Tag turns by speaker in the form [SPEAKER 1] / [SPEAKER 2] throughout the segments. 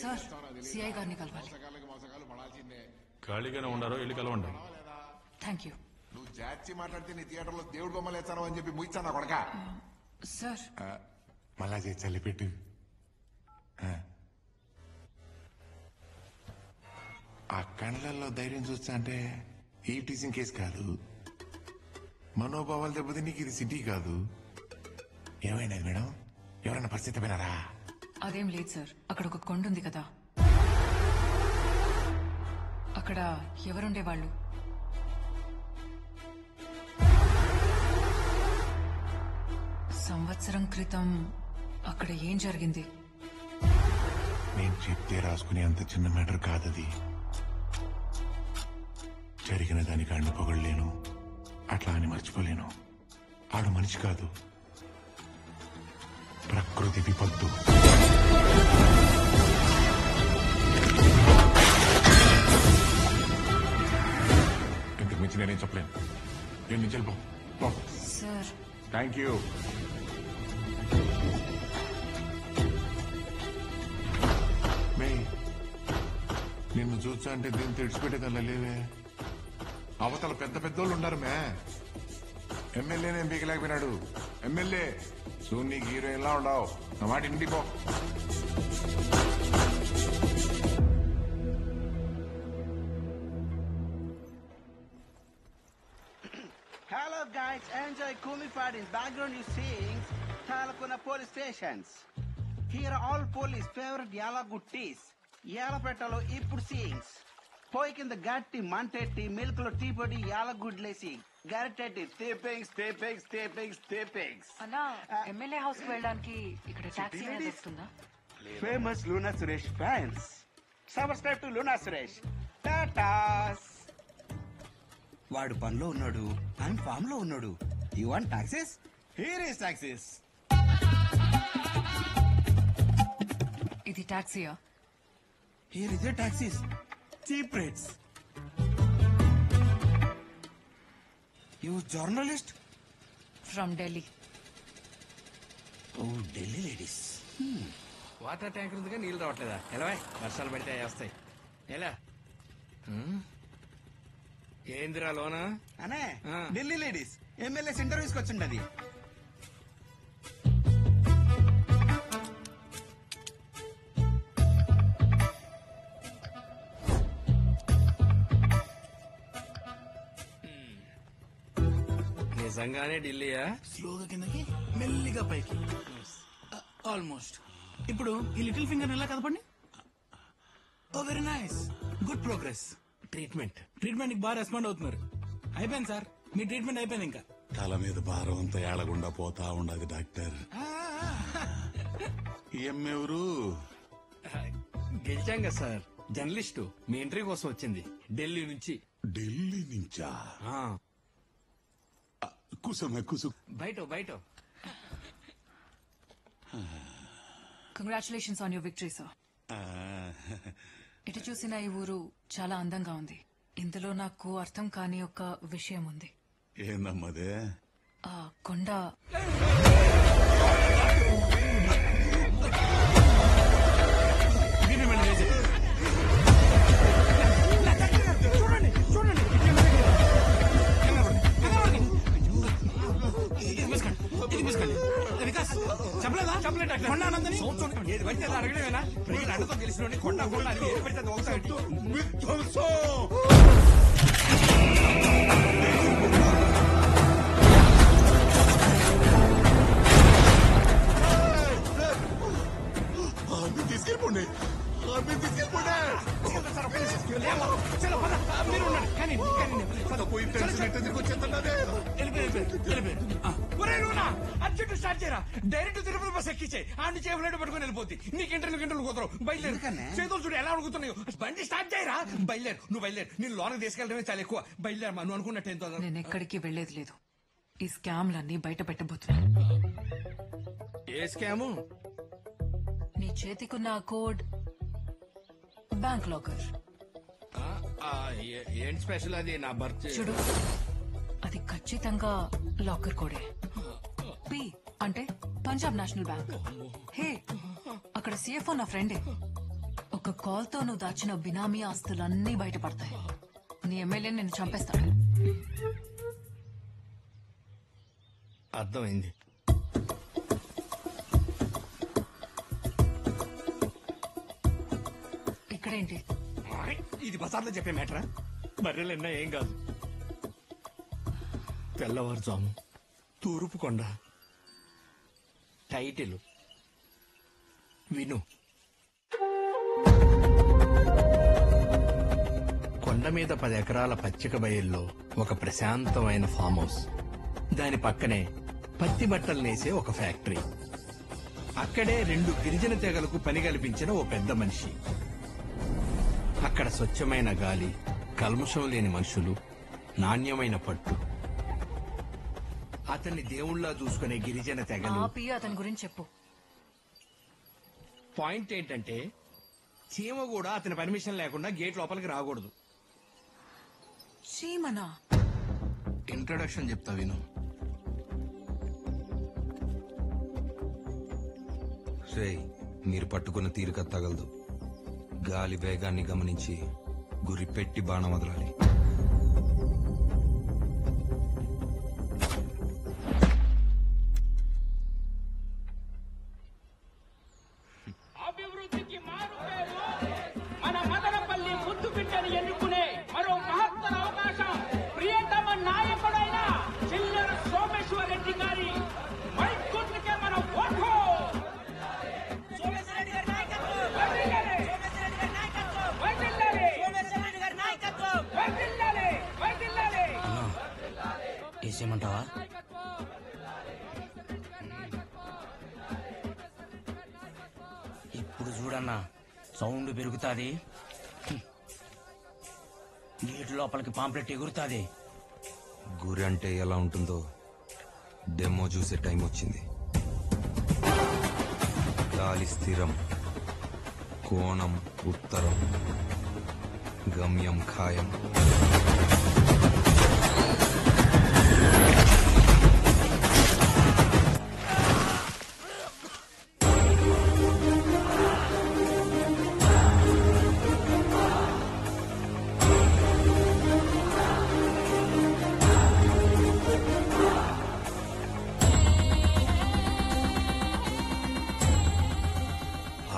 [SPEAKER 1] Sir CI గారిని కలవాలి.
[SPEAKER 2] ఖాళీగానే ఉండారో వెళ్ళి కలవండి.
[SPEAKER 1] Thank you.
[SPEAKER 3] నువ్వు జాచి మాట్లాడితే నీ థియేటర్లో దేవుడు బొమ్మలు వేస్తాను అని చెప్పి ముయిస్తాను కొడక.
[SPEAKER 1] సార్
[SPEAKER 3] మళ్ళా చేసి చల్లిపెట్టు. ఆ కళ్ళల్లో ధైర్యం చూస్తా అంటే ఈ టీచింగ్ కేసు కాదు, మనోభావాలు దెబ్బతి నీకు ఇది సిటీ కాదు. ఏమైనది మేడం? ఎవరైనా పరిస్థితి వినారా?
[SPEAKER 1] అదేం లేదు సార్, అక్కడ ఒక కొండ ఉంది కదా, అక్కడ ఎవరుండేవాళ్ళు? సంవత్సరం క్రితం అక్కడ ఏం జరిగింది?
[SPEAKER 3] నేను చెప్తే రాసుకునే అంత చిన్న మ్యాటర్ కాదది. జరిగిన దానికి ఆడిని పొగడలేను, అట్లా అని మర్చిపోలేను. ఆడు మనిషి కాదు, ప్రకృతి విపత్తు. ఇంతకు మించి నేనేం చెప్పలేను. నేను నుంచి వెళ్ళిపో.
[SPEAKER 1] Sir
[SPEAKER 3] thank you. మే నిన్ను చూచా అంటే దీన్ని తెడిచిపెట్టేదల్లా లేవే. అవతల పెద్ద పెద్దోళ్ళు ఉన్నారు మే. ఎమ్మెల్యేనే పీకలేకపోయినాడు. ఎమ్మెల్యే సూన్ని హీరోయిన్లా ఉండవు. నా మాట ఇంటికి పో.
[SPEAKER 4] Hello guys, enjoy Kumi Party's background you seeing Talakuna police stations. Here are all police favorite Yalagu teas. Yalapetalo ippudu seeings. Poi కింద గట్టి మంటెట్టి మిల్క్ లో టీ పొడి యాలగుడ్ లేసి గరిటెట్టి స్టేపింగ్స్
[SPEAKER 1] అన్నా, ఎమ్మెల్యే హౌస్ కి వెళ్ళడానికి ఇక్కడ టాక్సీ వస్తుందా?
[SPEAKER 4] Famous Luna Suresh fans subscribe to Luna Suresh. టాటాస్. వాడు పనిలో ఉన్నాడు, ఆయన ఫామ్ లో ఉన్నాడు. You want taxis? Here is taxis.
[SPEAKER 1] ఇది టాక్సీయా?
[SPEAKER 4] Here is the taxis. Cheap rates. You journalist
[SPEAKER 1] from Delhi.
[SPEAKER 4] Oh Delhi ladies.
[SPEAKER 5] Water tank ఉందిగా నీళ్ళు రావట్లేదా? ఎలా వర్షాలు పడితే వస్తాయి. ఎలా ఏందిరా లోనా?
[SPEAKER 4] అనే ఢిల్లీ లేడీస్ ఎమ్మెల్యేస్ ఇంటర్వ్యూస్ కి వచ్చిండది.
[SPEAKER 5] నిజంగానే ఢిల్లీయా?
[SPEAKER 6] స్లోగా కిందకి మెల్లిగా పైకి. ఆల్మోస్ట్. ఇప్పుడు ఈ లిటిల్ ఫింగర్ ఎలా కదపండి. Oh very nice, good progress.
[SPEAKER 5] Treatment
[SPEAKER 6] కి బాగా రెస్పాండ్ అవుతున్నారు. అయిపోయింది సార్, మీ ట్రీట్మెంట్ అయిపోయింది. ఇంకా
[SPEAKER 7] తల మీద భారం అంతా ఏడగుండా పోతా ఉండదు డాక్టర్. ఎవరు?
[SPEAKER 5] గెలిచాం కదా సార్, జర్నలిస్టు. మీ ఎంట్రీ కోసం వచ్చింది ఢిల్లీ నుంచి.
[SPEAKER 7] ఢిల్లీ నుంచా? కుసమే కుసు.
[SPEAKER 5] బయట
[SPEAKER 1] congratulations on your victory sir. ఎటు చూసిన ఈ ఊరు చాలా అందంగా ఉంది. ఇందులో నాకు అర్థం కాని ఒక విషయం ఉంది.
[SPEAKER 7] ఏందమ్మదే?
[SPEAKER 1] ఆ కొండ
[SPEAKER 5] ఏది పడితే అడగడమేనా? అడ్డతో గెలిచిన కొండ కొండ అది ఏది పడితే
[SPEAKER 7] తీసుకెళ్ళిపోండి.
[SPEAKER 5] డైరెక్ట్ తిరుపతి బస్ ఎక్కించే ఆడిని చేపలేడు పట్టుకుని వెళ్ళిపోద్ది. నీకు ఇంటర్వ్యూ కుదరవు. బయలుదేరు. చేతులు చూడు ఎలా అడుగుతున్నాయో. బండి స్టార్ట్ చేయరా. బయలుదేరు. నువ్వు బయలుదేరు. నేను లోనకి తీసుకెళ్ళడమే చాలా ఎక్కువ. బయలుదేరమా. నువ్వు అనుకున్నట్టు ఎంతో.
[SPEAKER 1] నేను ఎక్కడికి వెళ్లేది లేదు. ఈ స్కామ్లన్నీ బయట పెట్టబోతున్నా.
[SPEAKER 5] ఏ స్కాము?
[SPEAKER 1] నీ చేతికున్న కోడ్ బ్యాంక్ లాకర్.
[SPEAKER 5] ఏంటి స్పెషల్ అది? నా బర్త్
[SPEAKER 1] చూడు, అది ఖచ్చితంగా లాకర్ కోడే. పి అంటే పంజాబ్ నేషనల్ బ్యాంక్. హే, అక్కడ సిఎఫ్ఓ నా ఫ్రెండే. ఒక్క కాల్ తో నువ్వు దాచిన బినామీ ఆస్తులన్నీ బయటపడతాయి. నీ ఎమ్మెల్యే నిన్ను చంపేస్తాడు.
[SPEAKER 5] అర్థమైంది.
[SPEAKER 1] ఇక్కడేంటి?
[SPEAKER 5] ఇది బజార్లో చెప్పే మ్యాటరా? బర్రెలన్నా ఏం కాదు. తెల్లవారుజాము తూర్పు కొండ. టైటిల్ విను. కొండ మీద 10 ఎకరాల పచ్చిక బయల్లో ఒక ప్రశాంతమైన ఫామ్ హౌస్. దాని పక్కనే పత్తి బట్టలు నేసే ఒక ఫ్యాక్టరీ. అక్కడే 2 గిరిజన తెగలకు పని కల్పించిన ఓ పెద్ద మనిషి. అక్కడ స్వచ్ఛమైన గాలి, కల్మషం లేని మనుషులు, నాణ్యమైన పట్టు. అతన్ని దేవుళ్లా చూసుకునే గిరిజన తెగలు.
[SPEAKER 1] ఆపి అతని గురించి చెప్పు.
[SPEAKER 5] పాయింట్ ఏంటంటే చీమ కూడా అతని పర్మిషన్ లేకుండా గేట్ లోపలికి రాకూడదు.
[SPEAKER 1] చీమనా?
[SPEAKER 6] ఇంట్రొడక్షన్ చెప్తా విను.
[SPEAKER 2] రేయ్, మీరు పట్టుకున్న తీరిక తగలదు. గాలి వేగాన్ని గమనించి గురి పెట్టి బాణం వదలాలి.
[SPEAKER 8] అభివృద్ధికి మారుపేరు మన మదనపల్లి ముద్దు బిడ్డని ఎన్నుకునే మరో మహత్తర అవకాశం ప్రియతమ నాయకుడైన చిల్లర సోమేశ్వర్ రెడ్డి గారి మైకుట్లకే మన ఓటు.
[SPEAKER 9] వేసేయమంటావా? ఇప్పుడు చూడన్నా సౌండ్ పెరుగుతాది. గేటు లోపలికి పాంప్లెట్ ఎగురుతాది.
[SPEAKER 2] గురి అంటే ఎలా ఉంటుందో డెమో చూసే టైం వచ్చింది. గాలి స్థిరం, కోణం ఉత్తరం, గమ్యం ఖాయం.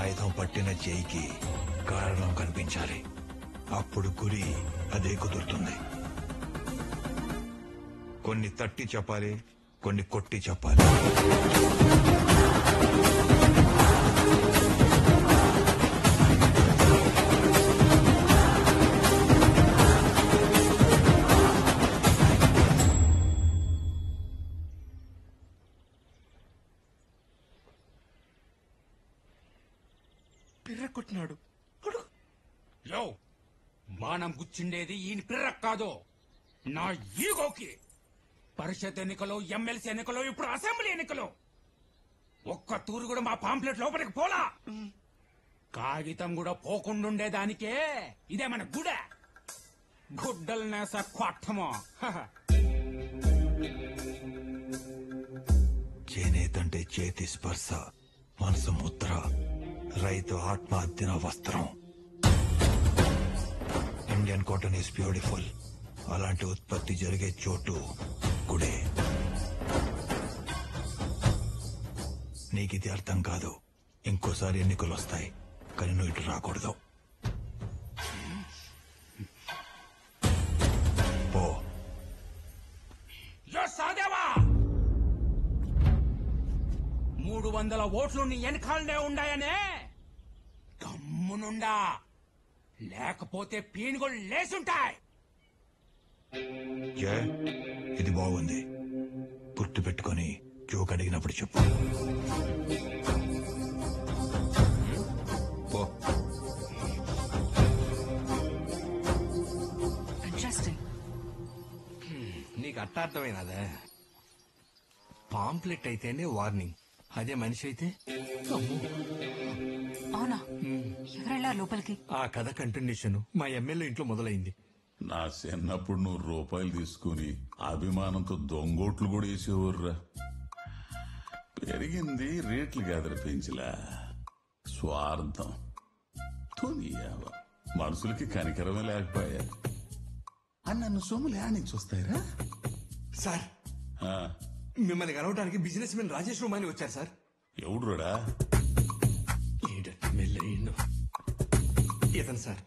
[SPEAKER 10] ఆయుధం పట్టిన చేయికి కారణం కనిపించాలి. అప్పుడు గురి అదే కుదురుతుంది. కొన్ని తట్టి చెప్పాలి, కొన్ని కొట్టి చెప్పాలి.
[SPEAKER 5] పిర్రకొట్టినాడు.
[SPEAKER 9] యో, బాణం గుచ్చిండేది ఈయన పిర్రకు కాదు, నా ఈగోకి. పరిషత్ ఎన్నికలు, ఎమ్మెల్సీ ఎన్నికలు, ఇప్పుడు అసెంబ్లీ ఎన్నికలు. ఒక్క తూరు కూడా మా పాంప్లెట్ లోపలికి పోలా. కాగితం కూడా పోకుండుండేదానికే ఇదే మన గుడ. గుడ్డలు నేస కొట్టమో.
[SPEAKER 10] చేనేతంటే చేతి స్పర్శ, మనసు ముద్ర, రైతు ఆత్మహత్యన వస్త్రం. Indian cotton is beautiful. అలాంటి ఉత్పత్తి జరిగే చోటు గుడే. నీకిది అర్థం కాదు. ఇంకోసారి ఎన్నికలు వస్తాయి, కానీ నువ్వు ఇటు రాకూడదు. పో.
[SPEAKER 9] యో సాదేవా, 300 ఓట్లు నీ వెనకాలనే ఉండాయనే గమ్మునుండా, లేకపోతే పీనుగోళ్ళు లేసుంటాయి.
[SPEAKER 10] జయ, ఇది బాగుంది. గుర్తు పెట్టుకొని జోక్ అడిగినప్పుడు చెప్పు.
[SPEAKER 2] పో.
[SPEAKER 1] ఇంట్రెస్టింగ్.
[SPEAKER 5] నీకు అట్టార్థమైనదా? పాంప్లెట్ అయితేనే వార్నింగ్, అదే మనిషి అయితే అమ్మో.
[SPEAKER 1] అవునా? ఎవరెళ్ళారు లోపలికి?
[SPEAKER 5] ఆ కథ కంటిన్యూషన్ మా ఎమ్మెల్యే ఇంట్లో మొదలైంది.
[SPEAKER 7] నా చిన్నప్పుడు నువ్వు రూపాయలు తీసుకుని అభిమానంతో దొంగోట్లు కూడా వేసేవర్రా. పెరిగింది రేట్లు కాదు పెంచలా, స్వార్థం. తునియావా మనుషులకి కనికరమే లేకపోయా అని నన్ను సొమ్ములు ఏడ నుంచి వస్తాయిరా?
[SPEAKER 5] సార్
[SPEAKER 7] ఆ,
[SPEAKER 5] మిమ్మల్ని కలవడానికి బిజినెస్ మెన్ రాజేష్ రూమాని వచ్చారు సార్.
[SPEAKER 7] ఎవడురా?
[SPEAKER 5] ఈడట్టి మెల్లయ్యిండు. ఇతను సార్